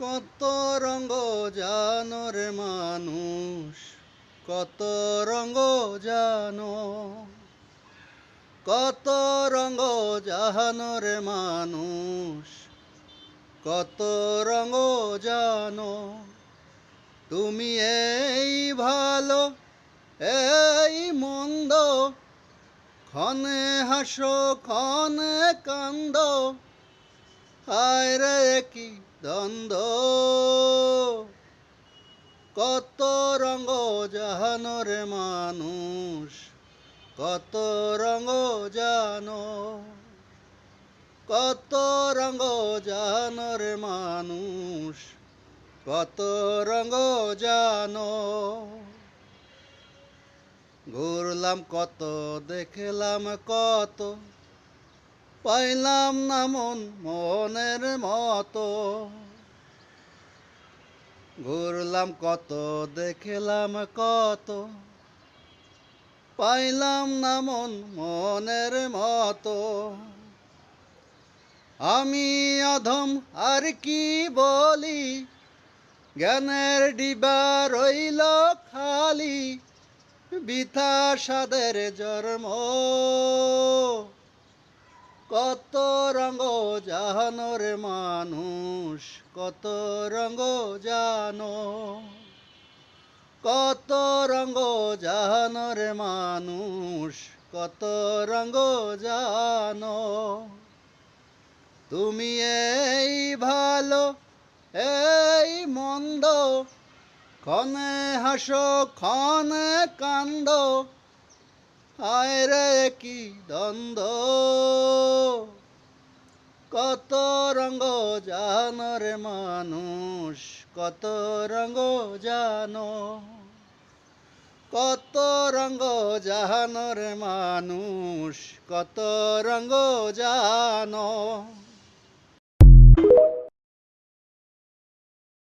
কত রঙ্গ জানো রে মানুষ, কত রঙ্গ জানো, কত রঙ্গ জানো রে মানুষ, কত রঙ্গ জানো। তুমি এই ভালো এই মন্দ, ক্ষণে হাসো ক্ষণে কান্দ, হায় রে কি দ্বন্দ্ব। কত রঙ্গ জানো রে মানুষ, কত রঙ্গ জানো, কত রঙ্গ জানো রে মানুষ, কত রঙ্গ জানো। ঘুরলাম কত দেখলাম কত, পাইলাম না মন মনের মতো। ঘুরলাম কত দেখলাম কত, পাইলাম না মন মনের মতো। আমি অধম আর কি বলি, জ্ঞানের ডিবা রইল খালি, বৃথা সাদের জন্ম। কত রঙ্গ জানো রে মানুষ, কত রঙ্গ জানো, কত রঙ্গ জানো রে মানুষ, কত রঙ্গ জানো। তুমি এই ভালো এই মন্দ, ক্ষণে হাসো ক্ষণে কান্দ, হায় রে কি দ্বন্দ্ব। কত রঙ্গ জানো রে মানুষ, কত রঙ্গ জানো, কত রঙ্গ জানো রে মানুষ, কত রঙ্গ জানো।